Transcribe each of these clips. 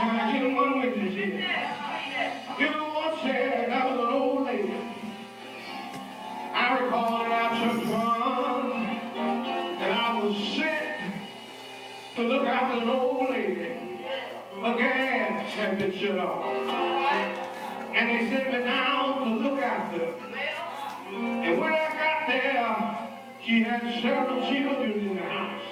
Can I get one witness here? You know what said that was an old lady. I recall in our church one that I was sent to look after an old lady. A gas had been shut off. And they sent me down to look after her. And when I got there, she had several children in the house.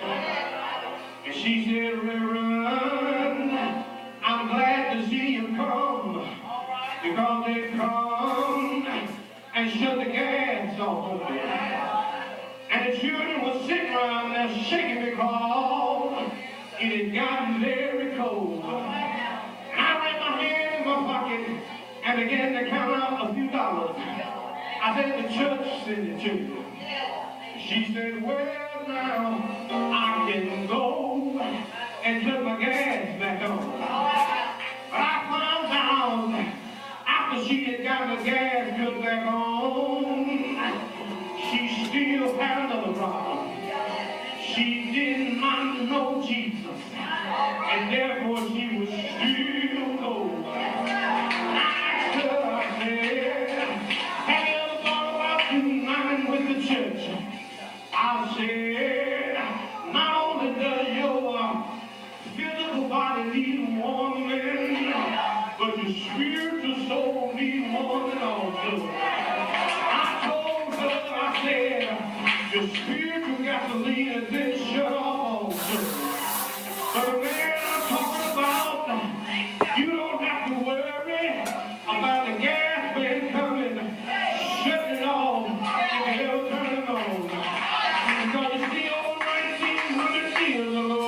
And she said, Reverend, I'm glad to see you come. Because they come and shut the gas off of there. And the children were sitting around there shaking because it had gotten very cold. And I ran my hand in my pocket and began to count out a few dollars. I said, the church sent it to you. She said, well, now I can go and put my gas back on. But I found out after she had got the gas put back on, she still had another problem. She did not know Jesus, and therefore she was still cold. I asked her, I said, have you ever thought about uniting with the church? I said, not only does your physical body need warming, but your spiritual soul needs warming also. I told her, I said, your spiritual gasoline has been shut off also. But the man I'm talking about, you don't have to worry about the gas man coming, shutting it off, and they'll turn it on. Because it's the old 1900 years ago,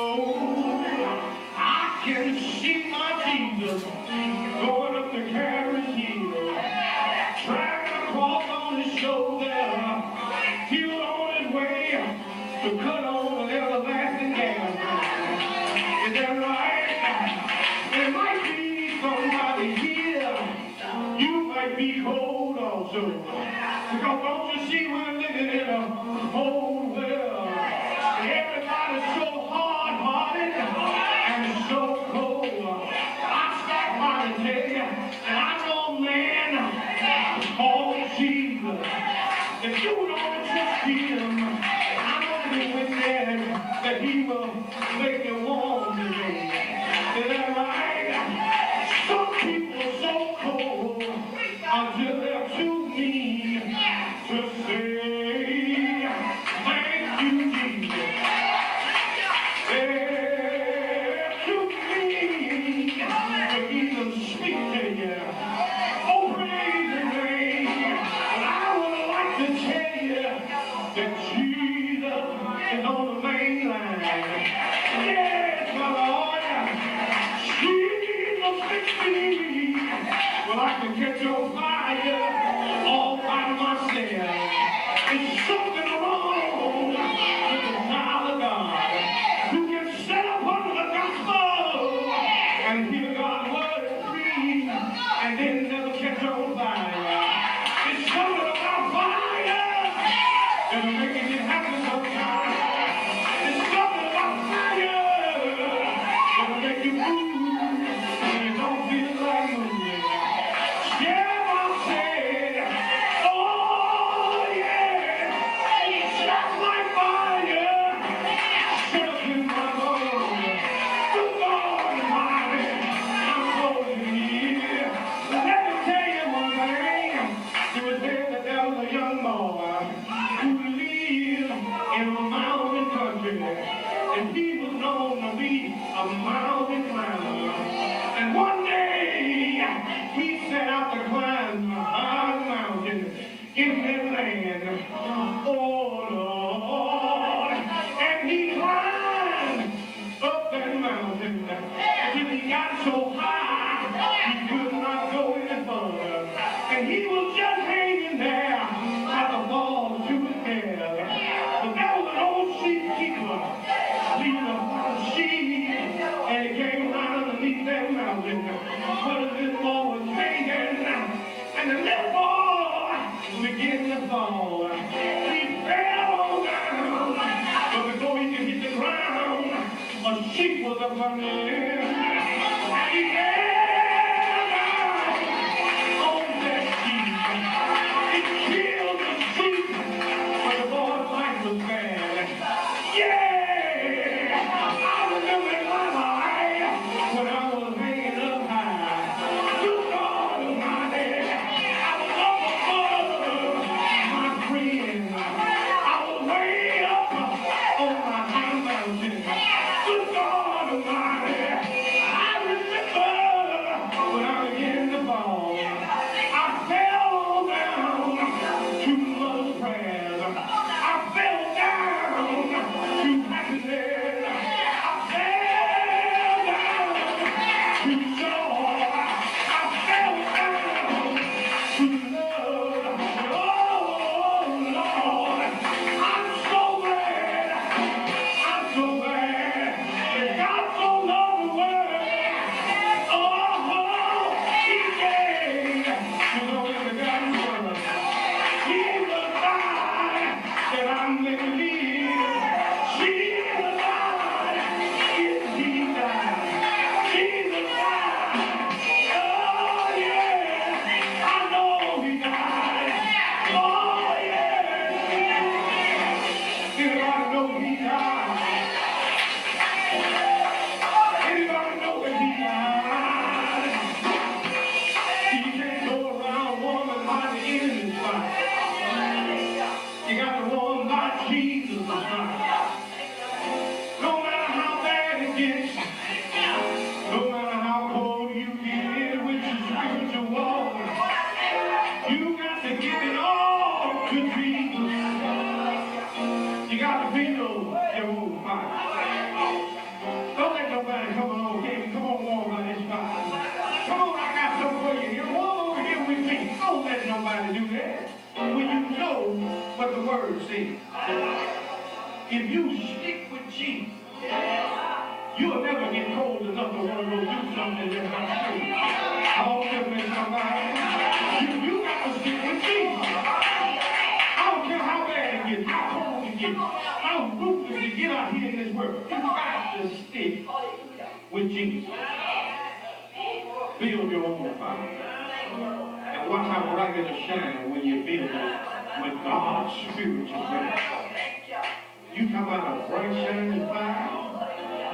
I can see my Jesus going up the Carriage Hill, dragging a cross on his shoulder. He was on his way to cut on an everlasting gas. Is that right? There might be somebody here. You might be cold also. Because don't you see we're living in a cold world. And everybody's so hard-hearted and so cold. I stop by to tell you, and I know a man called Jesus. If you don't trust him, I know you went there that he will make you warm today. Is that right? Some people are so cold until they're too mean to say, thank you, Jesus. They're too mean to even speak to you. Oh, praise his name. But I would like to tell you that Jesus is on the main line. Yes, my Lord. Jesus fix me. Well, I can catch on fire all by myself. It's something wrong with the child of God who can set up under the gospel and hear God's word free and then never catch on fire. It's something about fire that'll make it happen sometimes. It's something about fire that'll make you move when you don't feel like moving. And he was known to be a mountain climber. And one day, he set out to climb a high mountain in that land. Oh, Lord. And he climbed up that mountain until he got so high, he could not go any further. And he was just hanging there at the ball to his hair. But there was an old sheep keeper. And he came right underneath that mountain. But this boy was singing, and the little boy began to fall. He fell on down, but before he could hit the ground, a sheep was up on him. And he when I was hanging up high. Good God Almighty, I was up above my friends. I was way up on my high mountain. Good God Almighty, I remember when I began to fall. I fell down to mother's prayers. I fell down to happiness. I fell down to joy. I fell down to love. Oh, Lord, I'm so glad. I'm so glad that God so loved the world. Oh, He gave His only begotten Son. Jesus died that I may live. Jesus died. Yes, He died. Jesus died. Oh, yeah. I know He died. Oh, yeah. Anybody know He died? Anybody know that He died? See, you can't go around warming by the enemy's fight. You got to warm by Jesus' fight. No matter how bad it gets, no matter how cold you get with your spiritual walk, you got to give it all to Jesus. You got to build your own fight. Don't let nobody come along here. Come on, warm by this fire. Come on, I got something for you. You're warm over here with me. Don't let nobody do that. When you know what the Word says. If you stick with Jesus, you'll never get cold enough to want to go do something that's not true. I don't care if somebody. You got to stick with Jesus. I don't care how bad it gets, how cold it gets, how ruthless it get out here in this world. You got to stick with Jesus. Build your own fire. And watch how bright it'll shine when you build it with God's spiritual grace. You come out a bright shining fire.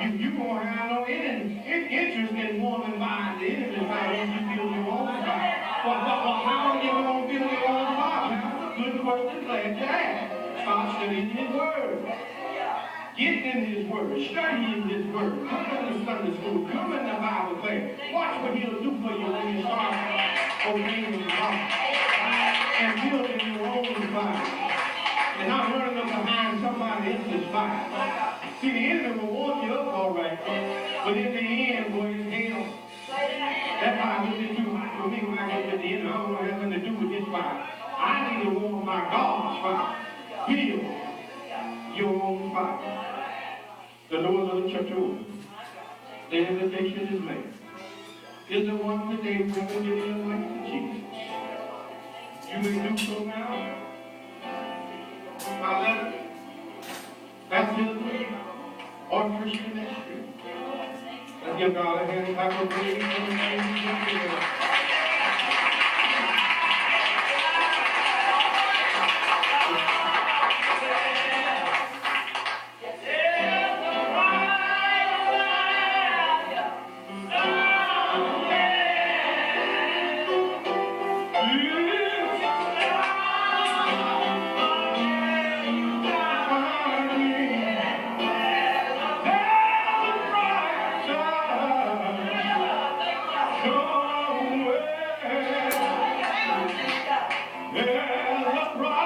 You won't have no interest in warming by the enemy's fire when you build your own fire. Well, how are you going to build your own fire? Good question, glad to ask. Start studying His Word. Get in His Word. Studying His Word. Come into Sunday school. Come in the Bible class. Watch what He'll do for you when you start obeying God and building your own fire. And not running up behind somebody else's fire. See, the enemy will warm you up all right, but in the end, boy, it's hell. That's why I get too hot for me when I get to the end. I don't want to have nothing to do with this fire. I need to warm my God's fire. Build your own fire. The doors of the church are open. The invitation is made. Is the one today willing to give your life to Jesus? You may do so now. My letter, baptism, or Christian ministry. Let's give God a hand clap of praise for the things yeah,